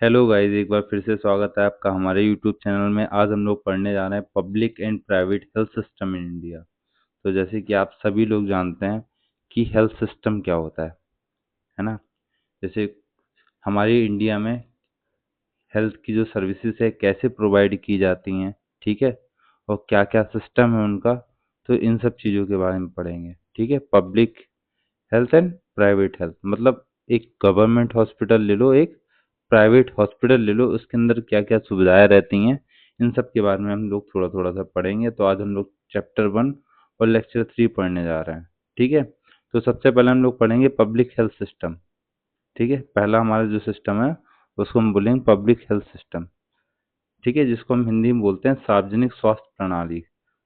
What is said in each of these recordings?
Hello guys, एक बार फिर से स्वागत है आपका हमारे यूट्यूब चैनल में। आज हम लोग पढ़ने जा रहे हैं public and private health system in India. तो जैसे कि आप सभी लोग जानते हैं कि हेल्थ सिस्टम क्या होता है ना। जैसे हमारे इंडिया में हेल्थ की जो सर्विसेज है कैसे प्रोवाइड की जाती हैं, ठीक है, और क्या क्या सिस्टम है उनका, तो इन सब चीज़ों के बारे में पढ़ेंगे। ठीक है, public health and private health मतलब एक गवर्नमेंट हॉस्पिटल ले लो, एक प्राइवेट हॉस्पिटल ले लो, उसके अंदर क्या क्या सुविधाएं रहती हैं, इन सब के बारे में हम लोग थोड़ा थोड़ा सा पढ़ेंगे। तो आज हम लोग चैप्टर 1 और लेक्चर 3 पढ़ने जा रहे हैं। ठीक है, तो सबसे पहले हम लोग पढ़ेंगे पब्लिक हेल्थ सिस्टम। ठीक है, पहला हमारा जो सिस्टम है उसको हम बोलेंगे पब्लिक हेल्थ सिस्टम। ठीक है, जिसको हम हिंदी में बोलते हैं सार्वजनिक स्वास्थ्य प्रणाली।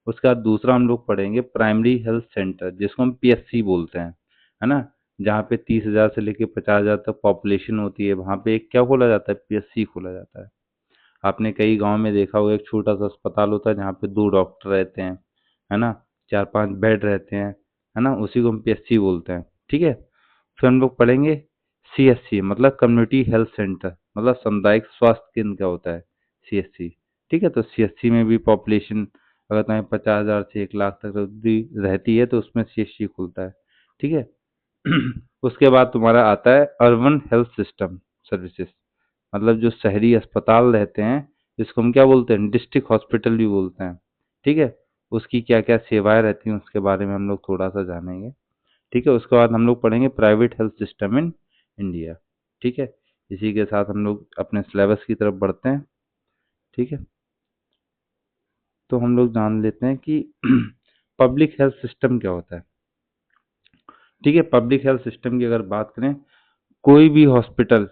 उसके बाद दूसरा हम लोग पढ़ेंगे प्राइमरी हेल्थ सेंटर, जिसको हम पीएचसी बोलते हैं, है ना। जहाँ पे 30,000 से लेके 50,000 तक पॉपुलेशन होती है, वहाँ पे एक क्या खोला जाता है, पीएचसी खोला जाता है। आपने कई गांव में देखा होगा, एक छोटा सा अस्पताल होता है जहाँ पे 2 डॉक्टर रहते हैं, है ना, 4-5 बेड रहते हैं, है ना, उसी को हम पीएचसी बोलते हैं। ठीक है, फिर हम लोग पढ़ेंगे सीएससी मतलब कम्युनिटी हेल्थ सेंटर, मतलब सामुदायिक स्वास्थ्य केंद्र क्या होता है, सीएससी। ठीक है, तो सीएससी में भी पॉपुलेशन अगर तुम्हें 50,000 से 1 लाख तक रहती है तो उसमें सीएससी खुलता है। ठीक है। उसके बाद तुम्हारा आता है अर्बन हेल्थ सिस्टम सर्विसेज, मतलब जो शहरी अस्पताल रहते हैं, जिसको हम क्या बोलते हैं, डिस्ट्रिक्ट हॉस्पिटल भी बोलते हैं। ठीक है, उसकी क्या क्या सेवाएं रहती हैं उसके बारे में हम लोग थोड़ा सा जानेंगे। ठीक है, उसके बाद हम लोग पढ़ेंगे private health system in India. ठीक है, इसी के साथ हम लोग अपने सिलेबस की तरफ बढ़ते हैं। ठीक है, तो हम लोग जान लेते हैं कि पब्लिक हेल्थ सिस्टम क्या होता है। ठीक है, पब्लिक हेल्थ सिस्टम की अगर बात करें, कोई भी हॉस्पिटल,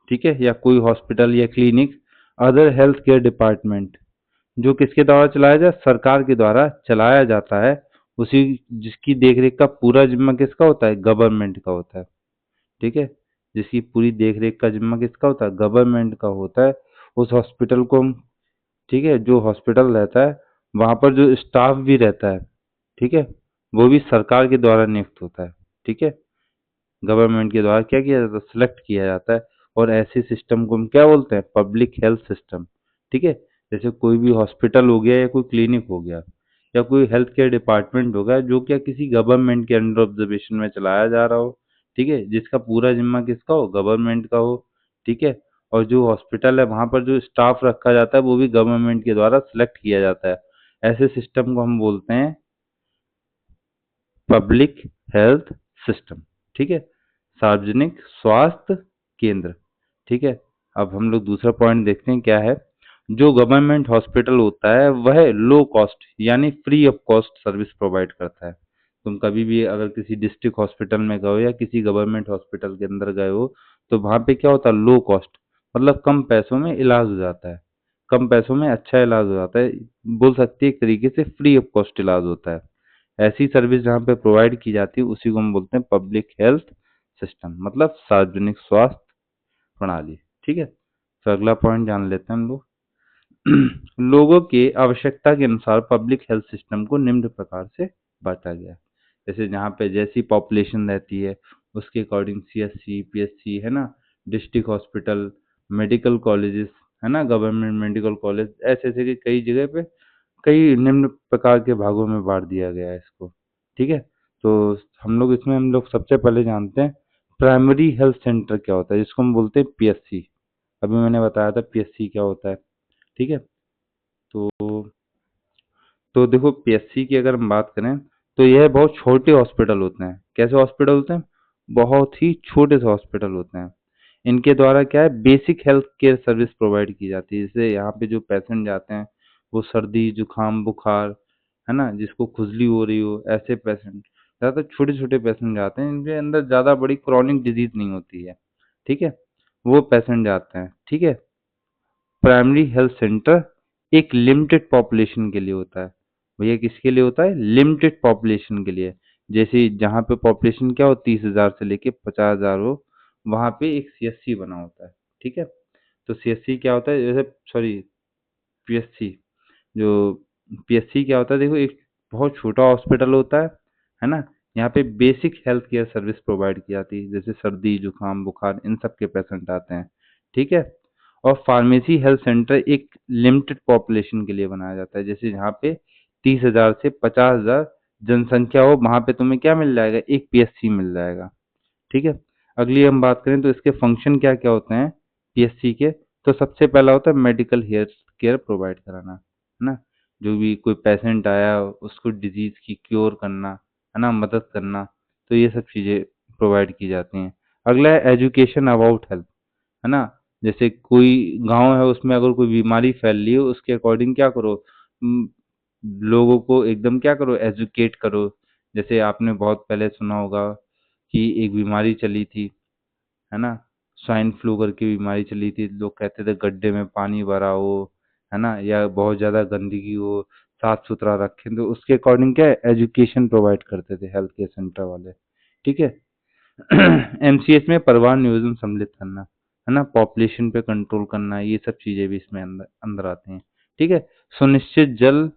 ठीक है, या कोई हॉस्पिटल या clinic, other health care department जो किसके द्वारा चलाया जाए, सरकार के द्वारा चलाया जाता है, उसी जिसकी देखरेख का पूरा जिम्मा किसका होता है, गवर्नमेंट का होता है। ठीक है, जिसकी पूरी देखरेख का जिम्मा किसका होता है, गवर्नमेंट का होता है। उस हॉस्पिटल को हम, ठीक है, जो हॉस्पिटल रहता है वहाँ पर जो स्टाफ भी रहता है, ठीक है, वो भी सरकार के द्वारा नियुक्त होता है। ठीक है, गवर्नमेंट के द्वारा क्या किया जाता है, सिलेक्ट किया जाता है। और ऐसे सिस्टम को हम क्या बोलते हैं, पब्लिक हेल्थ सिस्टम। ठीक है, जैसे कोई भी हॉस्पिटल हो गया या कोई क्लिनिक हो गया या कोई हेल्थ केयर डिपार्टमेंट हो गया जो क्या किसी गवर्नमेंट के अंडर ऑब्जर्वेशन में चलाया जा रहा हो, ठीक है, जिसका पूरा जिम्मा किसका हो, गवर्नमेंट का हो। ठीक है, और जो हॉस्पिटल है वहाँ पर जो स्टाफ रखा जाता है वो भी गवर्नमेंट के द्वारा सिलेक्ट किया जाता है। ऐसे सिस्टम को हम बोलते हैं पब्लिक हेल्थ सिस्टम। ठीक है, सार्वजनिक स्वास्थ्य केंद्र। ठीक है, अब हम लोग दूसरा पॉइंट देखते हैं क्या है। जो गवर्नमेंट हॉस्पिटल होता है वह लो कॉस्ट यानी free of cost service provide करता है। तुम कभी भी अगर किसी डिस्ट्रिक्ट हॉस्पिटल में गए हो या किसी गवर्नमेंट हॉस्पिटल के अंदर गए हो, तो वहाँ पे क्या होता है, लो कॉस्ट मतलब कम पैसों में इलाज हो जाता है, कम पैसों में अच्छा इलाज हो जाता है। बोल सकते हैं एक तरीके से फ्री ऑफ कॉस्ट इलाज होता है। ऐसी सर्विस जहाँ पे प्रोवाइड की जाती है उसी को हम बोलते हैं पब्लिक हेल्थ सिस्टम, मतलब सार्वजनिक स्वास्थ्य प्रणाली। ठीक है, तो अगला पॉइंट जान लेते हैं हम लोग। लोगों के आवश्यकता के अनुसार पब्लिक हेल्थ सिस्टम को निम्न प्रकार से बांटा गया है। जैसे जहाँ पे जैसी पॉपुलेशन रहती है उसके अकॉर्डिंग सीएससी, पीएचसी, है ना, डिस्ट्रिक्ट हॉस्पिटल, मेडिकल कॉलेजेस, है ना, गवर्नमेंट मेडिकल कॉलेज, ऐसे ऐसे कि कई जगह पे कई निम्न प्रकार के भागों में बांट दिया गया है इसको। ठीक है, तो हम लोग सबसे पहले जानते हैं प्राइमरी हेल्थ सेंटर क्या होता है, जिसको हम बोलते हैं पीएचसी। अभी मैंने बताया था पीएचसी क्या होता है। ठीक है, तो देखो पीएचसी की अगर हम बात करें तो यह बहुत छोटे हॉस्पिटल होते हैं। कैसे हॉस्पिटल होते हैं, बहुत ही छोटे से हॉस्पिटल होते हैं। इनके द्वारा क्या है, basic health care service provide की जाती है। जैसे यहाँ पे जो पेशेंट जाते हैं वो सर्दी जुकाम बुखार, है ना, जिसको खुजली हो रही हो, ऐसे पेशेंट, ज़्यादा छोटे छोटे पेशेंट जाते हैं इनके अंदर ज़्यादा बड़ी क्रॉनिक डिजीज नहीं होती है। ठीक है, वो पेशेंट जाते हैं। ठीक है, प्राइमरी हेल्थ सेंटर एक लिमिटेड पॉपुलेशन के लिए होता है। भैया किसके लिए होता है, लिमिटेड पॉपुलेशन के लिए। जैसे जहाँ पे पॉपुलेशन क्या हो, 30,000 से लेके 50,000 हो, वहाँ पे एक सीएससी बना होता है। ठीक है, तो सीएससी क्या होता है, जैसे सॉरी पीएचसी, जो पीएचसी क्या होता है, देखो एक बहुत छोटा हॉस्पिटल होता है ना। यहाँ पे basic health care service provide की जाती है, जैसे सर्दी जुकाम बुखार इन सब के पेशेंट आते हैं। ठीक है, और फार्मेसी हेल्थ सेंटर एक लिमिटेड पॉपुलेशन के लिए बनाया जाता है, जैसे जहाँ पे 30,000 से 50,000 जनसंख्या हो, वहाँ पे तुम्हें क्या मिल जाएगा, एक पीएचसी मिल जाएगा। ठीक है। अगली हम बात करें तो इसके फंक्शन क्या क्या होते हैं पीएचसी के। तो सबसे पहला होता है मेडिकल हेल्थ केयर प्रोवाइड कराना, है ना। जो भी कोई पेशेंट आया उसको डिजीज की क्योर करना, है ना, मदद करना, तो ये सब चीज़ें प्रोवाइड की जाती हैं। अगला है एजुकेशन अबाउट हेल्थ, है ना। जैसे कोई गांव है उसमें अगर कोई बीमारी फैल रही हो उसके अकॉर्डिंग क्या करो, लोगों को एकदम क्या करो, एजुकेट करो। जैसे आपने बहुत पहले सुना होगा कि एक बीमारी चली थी, है ना, स्वाइन फ्लू करके बीमारी चली थी। लोग कहते थे गड्ढे में पानी भरा हो, है ना, या बहुत ज़्यादा गंदगी हो, साफ सुथरा रखें, तो उसके अकॉर्डिंग क्या एजुकेशन प्रोवाइड करते थे हेल्थ केयर सेंटर वाले। ठीक है। एमसीएच में परिवार नियोजन सम्मिलित करना, है ना, पॉपुलेशन पे कंट्रोल करना, ये सब चीजें भी इसमें अंदर अंदर आती हैं। ठीक है। सुनिश्चित जल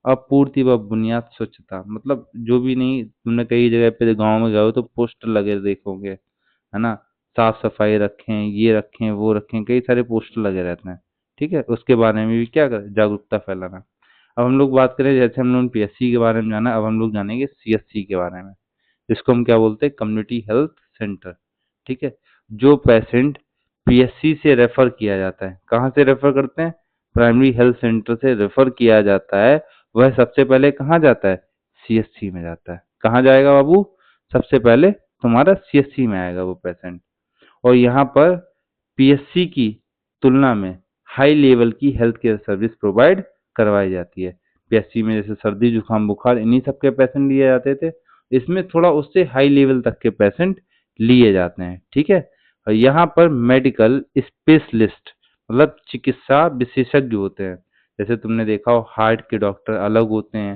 आपूर्ति व बुनियाद स्वच्छता, मतलब जो भी नहीं, तुमने कई जगह पे गांव में गए हो तो पोस्टर लगे देखोगे, है ना, साफ सफाई रखें, ये रखें, वो रखें, कई सारे पोस्टर लगे रहते हैं। ठीक है। उसके बारे में भी क्या करें, जागरूकता फैलाना। अब हम लोग बात करें, जैसे हम लोग पीएससी के बारे में जाना, अब हम लोग जानेंगे सीएससी के बारे में, जिसको हम क्या बोलते हैं, कम्युनिटी हेल्थ सेंटर। ठीक है। जो पेशेंट पीएससी से रेफर किया जाता है, कहाँ से रेफर करते हैं, प्राइमरी हेल्थ सेंटर से रेफर किया जाता है, वह सबसे पहले कहाँ जाता है, सीएससी में जाता है। कहाँ जाएगा बाबू, सबसे पहले तुम्हारा सीएससी में आएगा वो पेशेंट। और यहाँ पर पीएससी की तुलना में हाई लेवल की हेल्थ केयर सर्विस प्रोवाइड करवाई जाती है। पीएससी में जैसे सर्दी जुकाम बुखार इन्हीं सब के पेशेंट लिए जाते थे, इसमें थोड़ा उससे हाई लेवल तक के पेशेंट लिए जाते हैं। ठीक है। और यहाँ पर मेडिकल स्पेशलिस्ट मतलब चिकित्सा विशेषज्ञ होते हैं। जैसे तुमने देखा हो हार्ट के डॉक्टर अलग होते हैं,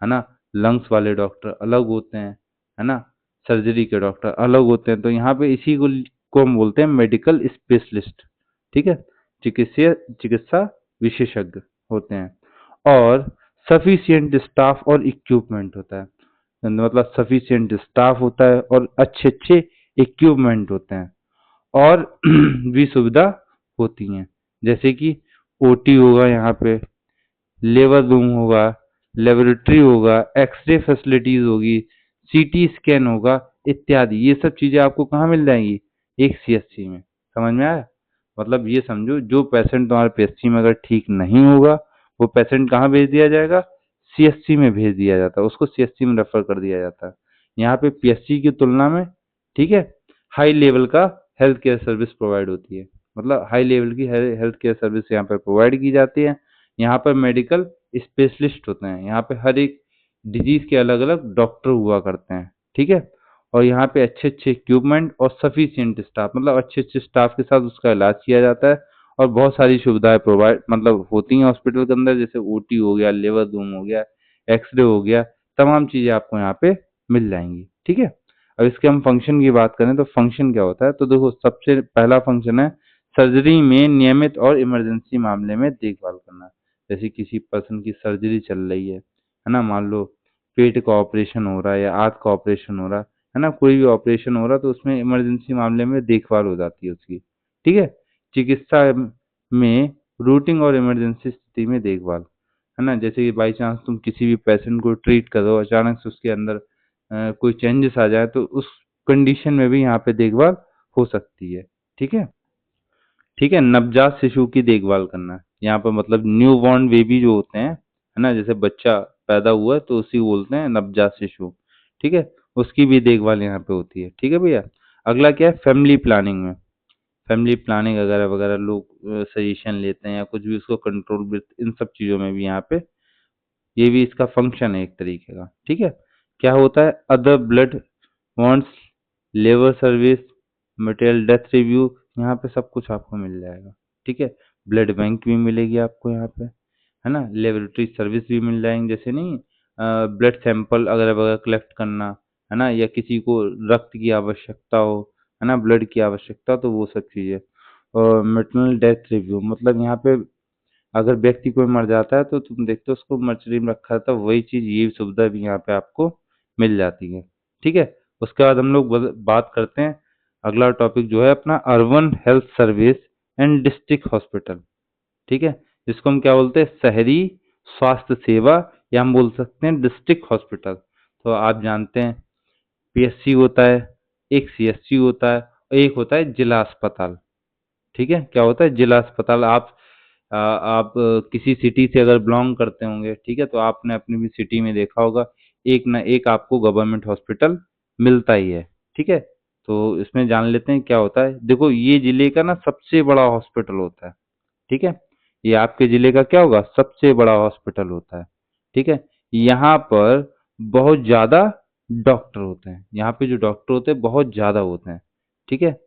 है ना, लंग्स वाले डॉक्टर अलग होते हैं, है ना, सर्जरी के डॉक्टर अलग होते हैं। तो यहाँ पे इसी को हम बोलते हैं मेडिकल स्पेशलिस्ट। ठीक है। चिकित्सा चिकित्सा विशेषज्ञ होते हैं। और सफिशिएंट स्टाफ और इक्विपमेंट होता है, मतलब सफिशिएंट स्टाफ होता है और अच्छे अच्छे इक्विपमेंट होते हैं, और भी सुविधा होती हैं, जैसे कि ओटी होगा, यहाँ पे लेबर रूम होगा, लेबोरेटरी होगा, एक्सरे फैसिलिटीज होगी, सीटी स्कैन होगा, इत्यादि। ये सब चीजें आपको कहाँ मिल जाएंगी, एक सीएससी में। समझ में आया। मतलब ये समझो, जो पेशेंट तुम्हारे पीएचसी में अगर ठीक नहीं होगा, वो पेशेंट कहाँ भेज दिया जाएगा, सीएससी में भेज दिया जाता है, उसको सीएससी में रेफर कर दिया जाता है। यहाँ पे पीएचसी की तुलना में, ठीक है, हाई लेवल का हेल्थ केयर सर्विस प्रोवाइड होती है, मतलब हाई लेवल की हेल्थ केयर सर्विस यहाँ पर प्रोवाइड की जाती है। यहाँ पर मेडिकल स्पेशलिस्ट होते हैं, यहाँ पे हर एक डिजीज के अलग अलग डॉक्टर हुआ करते हैं। ठीक है। और यहाँ पे अच्छे अच्छे इक्विपमेंट और सफिशिएंट स्टाफ, मतलब अच्छे अच्छे स्टाफ के साथ उसका इलाज किया जाता है। और बहुत सारी सुविधाएं प्रोवाइड मतलब होती हैं हॉस्पिटल के अंदर, जैसे ओटी हो गया, लेबर रूम हो गया, एक्सरे हो गया, तमाम चीजें आपको यहाँ पे मिल जाएंगी। ठीक है। अब इसके हम फंक्शन की बात करें तो फंक्शन क्या होता है, तो देखो सबसे पहला फंक्शन है सर्जरी में नियमित और इमरजेंसी मामले में देखभाल करना। जैसे किसी पर्सन की सर्जरी चल रही है ना, मान लो पेट का ऑपरेशन हो रहा है या आंत का ऑपरेशन हो रहा है ना, कोई भी ऑपरेशन हो रहा है तो उसमें इमरजेंसी मामले में देखभाल हो जाती है उसकी। ठीक है। चिकित्सा में रूटिंग और इमरजेंसी स्थिति में देखभाल, है ना, जैसे कि बाई चांस तुम किसी भी पेशेंट को ट्रीट करो, अचानक से उसके अंदर कोई चेंजेस आ जाए, तो उस कंडीशन में भी यहाँ पे देखभाल हो सकती है। ठीक है। ठीक है। नवजात शिशु की देखभाल करना, यहाँ पर मतलब न्यू बॉर्न बेबी जो होते हैं, है ना, जैसे बच्चा पैदा हुआ है तो उसी को बोलते हैं नवजात शिशु। ठीक है। उसकी भी देखभाल यहाँ पे होती है। ठीक है भैया। अगला क्या है, फैमिली प्लानिंग में, फैमिली प्लानिंग वगैरह वगैरह लोग सजेशन लेते हैं या कुछ भी, उसको कंट्रोल, इन सब चीज़ों में भी यहाँ पे ये भी इसका फंक्शन है एक तरीके का। ठीक है। क्या होता है, other blood wants, labour service, material death review, यहाँ पे सब कुछ आपको मिल जाएगा। ठीक है। ब्लड बैंक भी मिलेगी आपको यहाँ पे, है ना, लेबोरेटरी सर्विस भी मिल जाएंगे, जैसे नहीं ब्लड सैंपल अगर वगैरह कलेक्ट करना, है ना, या किसी को रक्त की आवश्यकता हो, है ना, ब्लड की आवश्यकता, तो वो सब चीज़ें। और मेटरनल डेथ रिव्यू, मतलब यहाँ पे अगर व्यक्ति कोई मर जाता है तो तुम देखते हो उसको मर्चरी में रखा था, वही चीज ये सुविधा भी यहाँ पे आपको मिल जाती है। ठीक है। उसके बाद हम लोग बात करते हैं, अगला टॉपिक जो है अपना urban health service and district hospital, ठीक है, जिसको हम क्या बोलते हैं, शहरी स्वास्थ्य सेवा, या हम बोल सकते हैं डिस्ट्रिक्ट हॉस्पिटल। तो आप जानते हैं पीएचसी होता है, एक सीएचसी होता है, और एक होता है जिला अस्पताल। ठीक है, क्या होता है जिला अस्पताल। किसी सिटी से अगर बिलोंग करते होंगे, ठीक है, तो आपने अपनी भी सिटी में देखा होगा एक ना एक आपको गवर्नमेंट हॉस्पिटल मिलता ही है। ठीक है, तो इसमें जान लेते हैं क्या होता है। देखो, ये जिले का ना सबसे बड़ा हॉस्पिटल होता है। ठीक है, ये आपके जिले का क्या होगा, सबसे बड़ा हॉस्पिटल होता है। ठीक है, यहाँ पर बहुत ज्यादा डॉक्टर होते हैं, यहाँ पे जो डॉक्टर होते हैं बहुत ज्यादा होते हैं। ठीक है,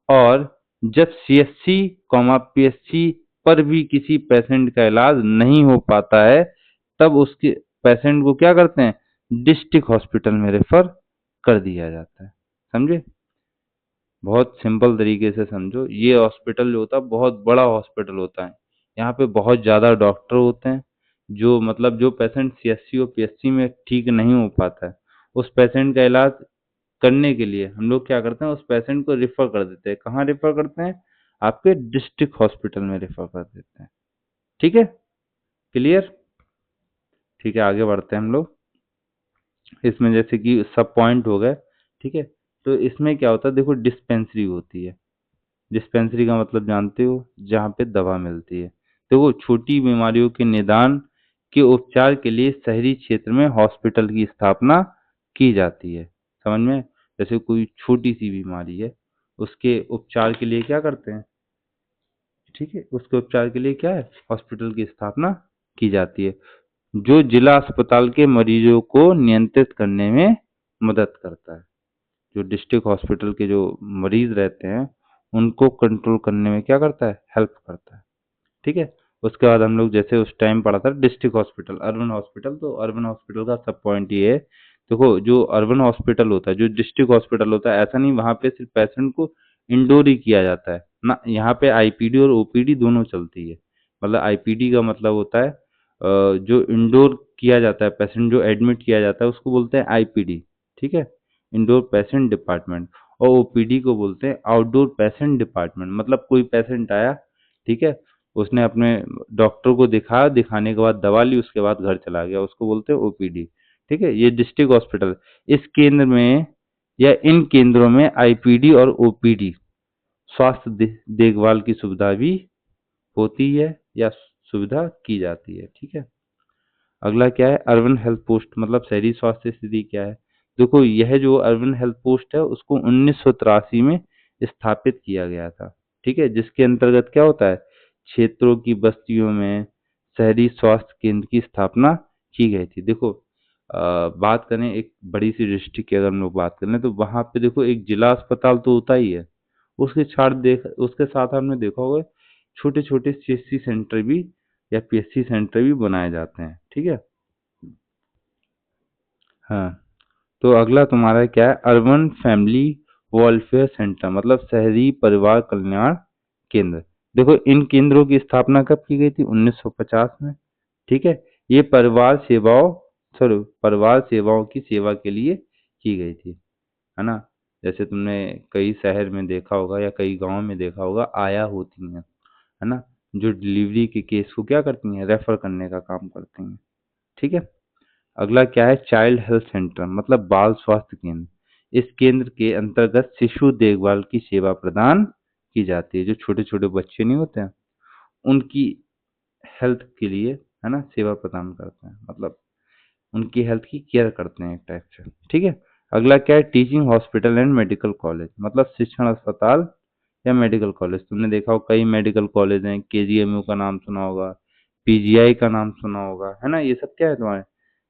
और जब सीएचसी कॉमा पीएचसी पर भी किसी पेशेंट का इलाज नहीं हो पाता है, तब उसके पेशेंट को क्या करते हैं, डिस्ट्रिक्ट हॉस्पिटल में रेफर कर दिया जाता है। समझे, बहुत सिंपल तरीके से समझो। ये हॉस्पिटल जो होता है बहुत बड़ा हॉस्पिटल होता है, यहाँ पे बहुत ज़्यादा डॉक्टर होते हैं। जो मतलब जो पेशेंट सीएचसी और पीएचसी में ठीक नहीं हो पाता है, उस पेशेंट का इलाज करने के लिए हम लोग क्या करते हैं, उस पेशेंट को रेफर कर देते हैं। कहाँ रेफर करते हैं, आपके डिस्ट्रिक्ट हॉस्पिटल में रेफर कर देते हैं। ठीक है, क्लियर। ठीक है, आगे बढ़ते हैं हम लोग। इसमें जैसे कि सब पॉइंट हो गए। ठीक है, तो इसमें क्या होता है, देखो डिस्पेंसरी होती है। डिस्पेंसरी का मतलब जानते हो, जहाँ पे दवा मिलती है। तो वो छोटी बीमारियों के निदान के उपचार के लिए शहरी क्षेत्र में हॉस्पिटल की स्थापना की जाती है। समझ में, जैसे कोई छोटी सी बीमारी है, उसके उपचार के लिए क्या करते हैं, ठीक है, उसके उपचार के लिए क्या है, हॉस्पिटल की स्थापना की जाती है, जो जिला अस्पताल के मरीजों को नियंत्रित करने में मदद करता है। जो डिस्ट्रिक्ट हॉस्पिटल के जो मरीज रहते हैं, उनको कंट्रोल करने में क्या करता है, हेल्प करता है। ठीक है, उसके बाद हम लोग जैसे उस टाइम पढ़ा था डिस्ट्रिक्ट हॉस्पिटल, अर्बन हॉस्पिटल। तो अर्बन हॉस्पिटल का सब पॉइंट ये है, देखो जो अर्बन हॉस्पिटल होता है, जो डिस्ट्रिक्ट हॉस्पिटल होता है, ऐसा नहीं वहाँ पे सिर्फ पेशेंट को इंडोर ही किया जाता है ना, यहाँ पे आईपीडी और ओपीडी दोनों चलती है। मतलब आईपीडी का मतलब होता है जो इंडोर किया जाता है, पेशेंट जो एडमिट किया जाता है उसको बोलते हैं आईपीडी। ठीक है, इंडोर पेशेंट डिपार्टमेंट। और ओपीडी को बोलते हैं आउटडोर पेशेंट डिपार्टमेंट। मतलब कोई पेशेंट आया, ठीक है, उसने अपने डॉक्टर को दिखाया, दिखाने के बाद दवा ली, उसके बाद घर चला गया, उसको बोलते हैं ओपीडी। ठीक है, ये डिस्ट्रिक्ट हॉस्पिटल। इस केंद्र में या इन केंद्रों में आईपीडी और ओपीडी स्वास्थ्य देखभाल की सुविधा भी होती है या सुविधा की जाती है। ठीक है, अगला क्या है, अर्बन हेल्थ पोस्ट, मतलब शहरी स्वास्थ्य स्थिति क्या है। देखो, यह जो अर्बन हेल्थ पोस्ट है उसको 1983 में स्थापित किया गया था। ठीक है, जिसके अंतर्गत क्या होता है, क्षेत्रों की बस्तियों में शहरी स्वास्थ्य केंद्र की स्थापना की गई थी। देखो, बात करें एक बड़ी सी डिस्ट्रिक्ट की, अगर हम लोग बात करें तो वहां पे देखो एक जिला अस्पताल तो होता ही है, उसके साथ हमने देखा होगा छोटे छोटे सीएचसी सेंटर भी या पीएचसी सेंटर भी बनाए जाते हैं। ठीक है, हाँ। तो अगला तुम्हारा क्या है, अर्बन फैमिली वेलफेयर सेंटर, मतलब शहरी परिवार कल्याण केंद्र। देखो, इन केंद्रों की स्थापना कब की गई थी, 1950 में। ठीक है, ये परिवार सेवाओं की सेवा के लिए की गई थी, है ना। जैसे तुमने कई शहर में देखा होगा या कई गांव में देखा होगा, आया होती हैं, है ना, जो डिलीवरी के केस को क्या करती हैं, रेफर करने का काम करती हैं। ठीक है, अगला क्या है, चाइल्ड हेल्थ सेंटर, मतलब बाल स्वास्थ्य केंद्र। इस केंद्र के अंतर्गत शिशु देखभाल की सेवा प्रदान की जाती है। जो छोटे छोटे बच्चे नहीं होते हैं, उनकी हेल्थ के लिए, है ना, सेवा प्रदान करते हैं, मतलब उनकी हेल्थ की केयर करते हैं एक टाइप से। ठीक है, अगला क्या है, teaching hospital and medical college, मतलब शिक्षण अस्पताल या मेडिकल कॉलेज। तुमने देखा हो कई मेडिकल कॉलेज हैं, केजीएमयू का नाम सुना होगा, पीजीआई का नाम सुना होगा, है ना। ये सब क्या है तुम्हारे,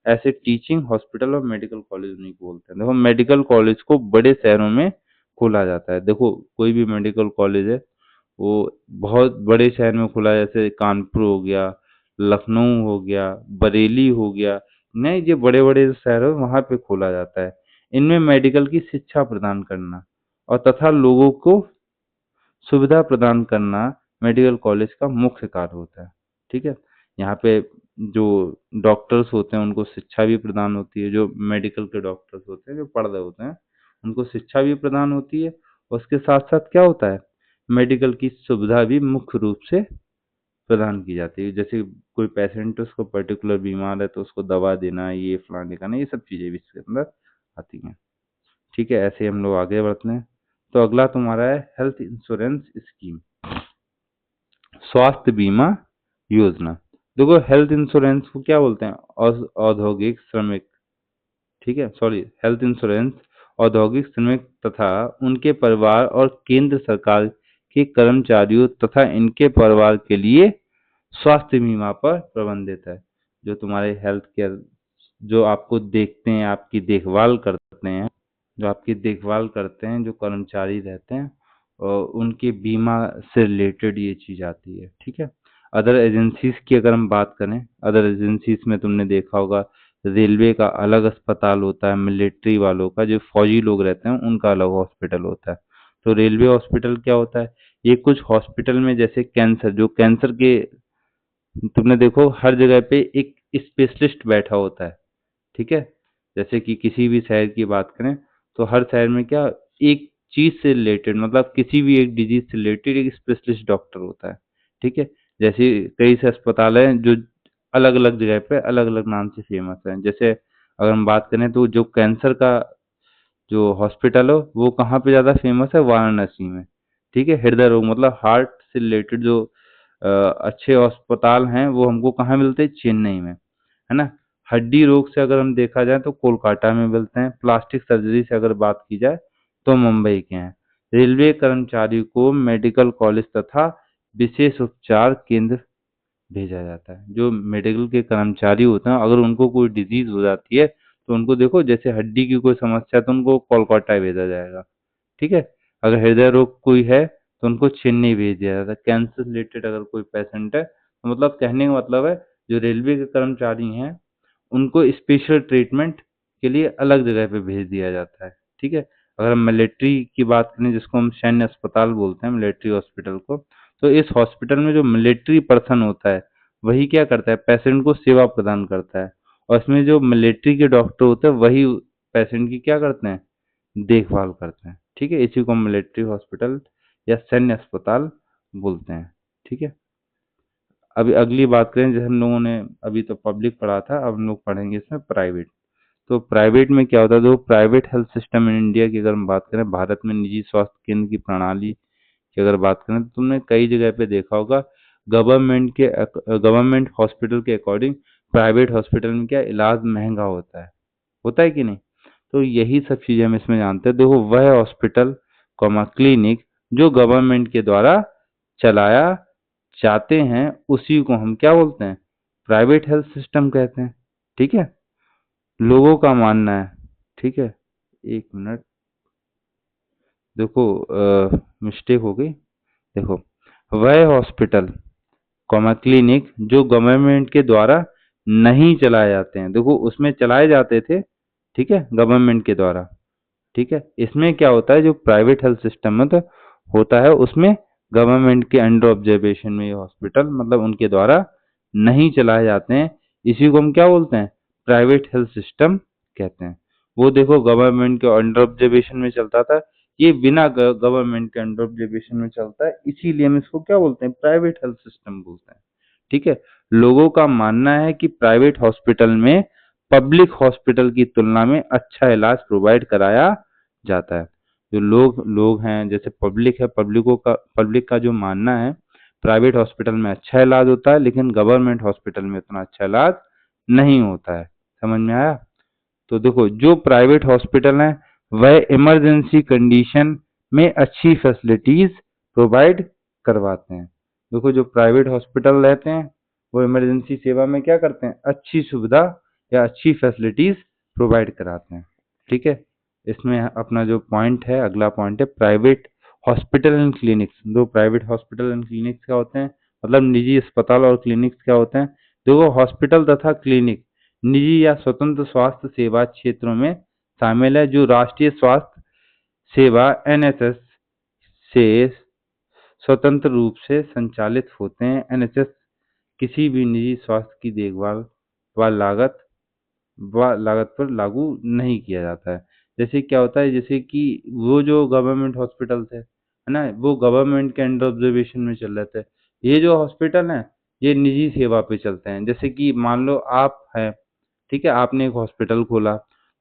ऐसे टीचिंग हॉस्पिटल और मेडिकल कॉलेज नहीं बोलते हैं। देखो, मेडिकल कॉलेज को बड़े शहरों में खोला जाता है। देखो, कोई भी मेडिकल कॉलेज है वो बहुत बड़े शहर में खुला है, जैसे कानपुर हो गया, लखनऊ हो गया, बरेली हो गया। नहीं, ये बड़े बड़े शहर है वहां पे खोला जाता है। इनमें मेडिकल की शिक्षा प्रदान करना और तथा लोगों को सुविधा प्रदान करना मेडिकल कॉलेज का मुख्य कार्य होता है। ठीक है, यहाँ पे जो डॉक्टर्स होते हैं उनको शिक्षा भी प्रदान होती है, जो मेडिकल के डॉक्टर्स होते हैं जो पढ़ रहे होते हैं उनको शिक्षा भी प्रदान होती है। उसके साथ साथ क्या होता है, मेडिकल की सुविधा भी मुख्य रूप से प्रदान की जाती है। जैसे कोई पेशेंट उसको पर्टिकुलर बीमार है तो उसको दवा देना, ये फलाने का ना, ये सब चीज़ें भी इसके अंदर आती हैं। ठीक है, ऐसे हम लोग आगे बढ़ते हैं। तो अगला तुम्हारा है हेल्थ इंश्योरेंस स्कीम, स्वास्थ्य बीमा योजना। देखो हेल्थ इंश्योरेंस को क्या बोलते हैं, औद्योगिक श्रमिक, ठीक है, सॉरी, हेल्थ इंश्योरेंस औद्योगिक श्रमिक तथा उनके परिवार और केंद्र सरकार के कर्मचारियों तथा इनके परिवार के लिए स्वास्थ्य बीमा पर प्रबंधित है। जो तुम्हारे हेल्थ केयर, जो आपको देखते हैं, आपकी देखभाल करते हैं, जो आपकी देखभाल करते हैं, जो कर्मचारी रहते हैं, और उनके बीमा से रिलेटेड ये चीज़ आती है। ठीक है, अदर एजेंसीज की अगर हम बात करें, अदर एजेंसीज में तुमने देखा होगा रेलवे का अलग अस्पताल होता है, मिलिट्री वालों का, जो फौजी लोग रहते हैं उनका अलग हॉस्पिटल होता है। तो रेलवे हॉस्पिटल क्या होता है, ये कुछ हॉस्पिटल में जैसे कैंसर, जो कैंसर के, तुमने देखो हर जगह पे एक स्पेशलिस्ट बैठा होता है। ठीक है, जैसे कि किसी भी शहर की बात करें तो हर शहर में क्या, एक चीज से रिलेटेड, मतलब किसी भी एक डिजीज से रिलेटेड एक स्पेशलिस्ट डॉक्टर होता है। ठीक है, जैसे कई से अस्पताल हैं जो अलग अलग जगह पे अलग अलग नाम से फेमस हैं। जैसे अगर हम बात करें तो जो कैंसर का जो हॉस्पिटल हो वो कहाँ पे ज़्यादा फेमस है, वाराणसी में। ठीक है, हृदय रोग मतलब हार्ट से रिलेटेड जो अच्छे अस्पताल हैं वो हमको कहाँ मिलते हैं, चेन्नई में, है ना। हड्डी रोग से अगर हम देखा जाए तो कोलकाता में मिलते हैं। प्लास्टिक सर्जरी से अगर बात की जाए तो मुंबई के हैं। रेलवे कर्मचारी को मेडिकल कॉलेज तथा विशेष उपचार केंद्र भेजा जाता है। जो मेडिकल के कर्मचारी होते हैं अगर उनको कोई डिजीज हो जाती है तो उनको देखो, जैसे हड्डी की कोई समस्या तो उनको कोलकाता भेजा जाएगा। ठीक है, अगर हृदय रोग कोई है तो उनको चेन्नई भेज दिया जाता है। कैंसर रिलेटेड अगर कोई पेशेंट है तो मतलब कहने का मतलब है जो रेलवे के कर्मचारी हैं उनको स्पेशल ट्रीटमेंट के लिए अलग जगह पे भेज दिया जाता है। ठीक है, अगर हम मिलिट्री की बात करें जिसको हम सैन्य अस्पताल बोलते हैं, मिलिट्री हॉस्पिटल को, तो इस हॉस्पिटल में जो मिलिट्री पर्सन होता है वही क्या करता है, पेशेंट को सेवा प्रदान करता है। और इसमें जो मिलिट्री के डॉक्टर होते हैं वही पेशेंट की क्या करते हैं, देखभाल करते हैं। ठीक है, इसी को हम मिलिट्री हॉस्पिटल या सैन्य अस्पताल बोलते हैं। ठीक है, अभी अगली बात करें, जैसे हम लोगों ने अभी तो पब्लिक पढ़ा था, अब हम लोग पढ़ेंगे इसमें प्राइवेट। तो प्राइवेट में क्या होता है, जो private health system in India की अगर हम बात करें, भारत में निजी स्वास्थ्य केंद्र की प्रणाली की अगर बात करें तो तुमने कई जगह पे देखा होगा गवर्नमेंट हॉस्पिटल के अकॉर्डिंग प्राइवेट हॉस्पिटल में क्या इलाज महंगा होता है कि नहीं। तो यही सब चीजें हम इसमें जानते हैं। देखो वह हॉस्पिटल कॉमा क्लिनिक जो गवर्नमेंट के द्वारा चलाया जाते हैं उसी को हम क्या बोलते हैं, प्राइवेट हेल्थ सिस्टम कहते हैं। ठीक है, लोगों का मानना है, ठीक है, एक मिनट, देखो मिस्टेक हो गई। देखो वह हॉस्पिटल कॉमा क्लिनिक जो गवर्नमेंट के द्वारा नहीं चलाए जाते हैं, देखो उसमें चलाए जाते थे, ठीक है, गवर्नमेंट के द्वारा। ठीक है, इसमें क्या होता है, जो प्राइवेट हेल्थ सिस्टम में तो होता है उसमें गवर्नमेंट के अंडर ऑब्जर्वेशन में ये हॉस्पिटल मतलब उनके द्वारा नहीं चलाए जाते हैं, इसी को हम क्या बोलते हैं, प्राइवेट हेल्थ सिस्टम कहते हैं। वो देखो गवर्नमेंट के अंडर ऑब्जर्वेशन में चलता था, ये बिना गवर्नमेंट के अंडर ऑब्जर्वेशन में चलता है, इसीलिए हम इसको क्या बोलते हैं, प्राइवेट हेल्थ सिस्टम बोलते हैं। ठीक है, लोगों का मानना है कि प्राइवेट हॉस्पिटल में पब्लिक हॉस्पिटल की तुलना में अच्छा इलाज प्रोवाइड कराया जाता है। जो लोग लोग हैं जैसे पब्लिक है, पब्लिक का जो मानना है प्राइवेट हॉस्पिटल में अच्छा इलाज होता है लेकिन गवर्नमेंट हॉस्पिटल में उतना अच्छा इलाज नहीं होता है। समझ में आया। तो देखो जो प्राइवेट हॉस्पिटल हैं वह इमरजेंसी कंडीशन में अच्छी फैसिलिटीज प्रोवाइड करवाते हैं। देखो जो प्राइवेट हॉस्पिटल रहते हैं वो इमरजेंसी सेवा में क्या करते हैं, अच्छी सुविधा या अच्छी फैसिलिटीज प्रोवाइड कराते हैं। ठीक है, इसमें अपना जो पॉइंट है, अगला पॉइंट है प्राइवेट हॉस्पिटल एंड क्लिनिक्स। दो प्राइवेट हॉस्पिटल एंड क्लिनिक्स क्या होते हैं, मतलब निजी अस्पताल और क्लिनिक्स क्या होते हैं। देखो हॉस्पिटल तथा क्लिनिक निजी या स्वतंत्र स्वास्थ्य सेवा क्षेत्रों में शामिल है जो राष्ट्रीय स्वास्थ्य सेवा एनएसएस से स्वतंत्र रूप से संचालित होते हैं। एनएचएस किसी भी निजी स्वास्थ्य की देखभाल व लागत पर लागू नहीं किया जाता है। जैसे क्या होता है, जैसे कि वो जो गवर्नमेंट हॉस्पिटल्स है है ना, वो गवर्नमेंट के अंडर ऑब्जर्वेशन में चल रहे थे। ये जो हॉस्पिटल हैं, ये निजी सेवा पे चलते हैं। जैसे कि मान लो आप हैं, ठीक है, आपने एक हॉस्पिटल खोला,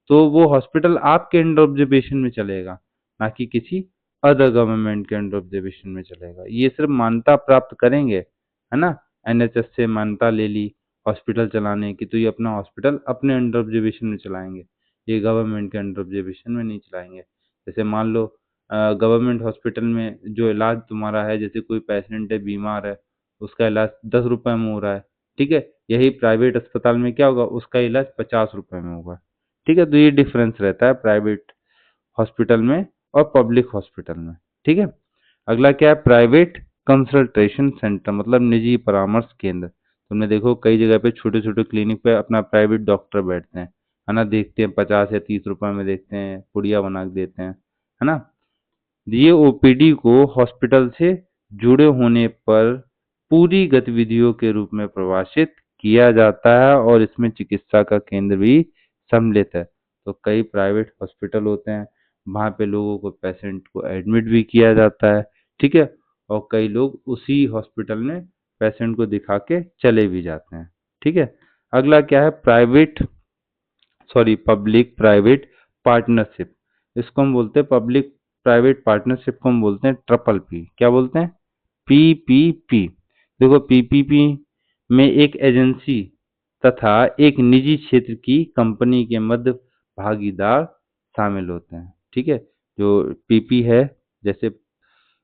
तो वो हॉस्पिटल आपके अंडर ऑब्जर्वेशन में चलेगा, ना कि किसी अदर गवर्नमेंट के अंडर ऑब्जर्वेशन में चलेगा। ये सिर्फ मान्यता प्राप्त करेंगे, है ना, एनएचएस से मान्यता ले ली हॉस्पिटल चलाने की, तो ये अपना हॉस्पिटल अपने अंडर ऑब्जर्वेशन में चलाएंगे, ये गवर्नमेंट के अंडर ऑब्जर्वेशन में नहीं चलाएंगे। जैसे मान लो गवर्नमेंट हॉस्पिटल में जो इलाज तुम्हारा है, जैसे कोई पेशेंट है, बीमार है, उसका इलाज 10 रुपए में हो रहा है, ठीक है, यही प्राइवेट अस्पताल में क्या होगा, उसका इलाज 50 रुपए में होगा। ठीक है, तो ये डिफरेंस रहता है प्राइवेट हॉस्पिटल में और पब्लिक हॉस्पिटल में। ठीक है, अगला क्या है, प्राइवेट कंसल्टेशन सेंटर, मतलब निजी परामर्श केंद्र। तुमने देखो कई जगह पे छोटे छोटे क्लिनिक पे अपना प्राइवेट डॉक्टर बैठते हैं, है ना, देखते हैं 50 या 30 रुपए में देखते हैं, पुड़िया बना के देते हैं, है ना। ये ओपीडी को हॉस्पिटल से जुड़े होने पर पूरी गतिविधियों के रूप में प्रभाषित किया जाता है और इसमें चिकित्सा का केंद्र भी सम्मिलित है। तो कई प्राइवेट हॉस्पिटल होते हैं, वहाँ पे लोगों को, पेशेंट को एडमिट भी किया जाता है, ठीक है, और कई लोग उसी हॉस्पिटल में पेशेंट को दिखा के चले भी जाते हैं। ठीक है, अगला क्या है, पब्लिक प्राइवेट पार्टनरशिप। इसको हम बोलते हैं, पब्लिक प्राइवेट पार्टनरशिप को हम बोलते हैं ट्रिपल पी। क्या बोलते हैं, पीपीपी। देखो पीपीपी में एक एजेंसी तथा एक निजी क्षेत्र की कंपनी के मध्य भागीदार शामिल होते हैं। ठीक है, जो पीपी है, जैसे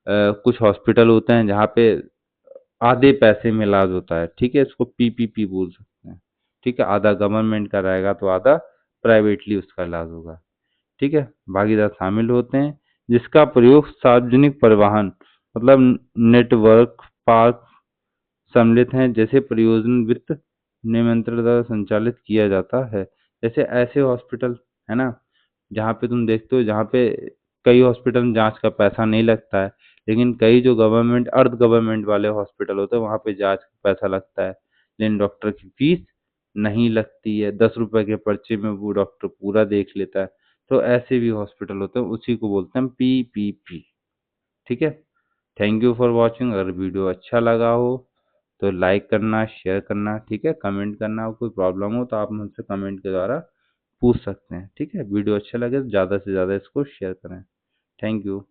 कुछ हॉस्पिटल होते हैं जहाँ पे आधे पैसे में इलाज होता है, ठीक है, इसको पीपीपी बोल सकते हैं। ठीक है, आधा गवर्नमेंट का रहेगा तो आधा प्राइवेटली उसका इलाज होगा। ठीक है, भागीदार शामिल होते हैं, जिसका प्रयोग सार्वजनिक परिवहन, मतलब नेटवर्क पार्क सम्मिलित हैं, जैसे परियोजना वित्त नियंत्रण द्वारा संचालित किया जाता है। जैसे ऐसे हॉस्पिटल, है ना, जहाँ पे तुम देखते हो, जहाँ पे कई हॉस्पिटल में जांच का पैसा नहीं लगता है, लेकिन कई जो गवर्नमेंट अर्ध गवर्नमेंट वाले हॉस्पिटल होते हैं, वहाँ पे जांच का पैसा लगता है, लेकिन डॉक्टर की फीस नहीं लगती है। 10 रुपए के पर्चे में वो डॉक्टर पूरा देख लेता है। तो ऐसे भी हॉस्पिटल होते हैं, उसी को बोलते हैं पीपीपी। ठीक है, थैंक यू फॉर वॉचिंग। अगर वीडियो अच्छा लगा हो तो लाइक करना, शेयर करना, ठीक है, कमेंट करना। कोई प्रॉब्लम हो तो आप मुझसे कमेंट के द्वारा पूछ सकते हैं। ठीक है, वीडियो अच्छा लगे तो ज़्यादा से ज़्यादा इसको शेयर करें। Thank you.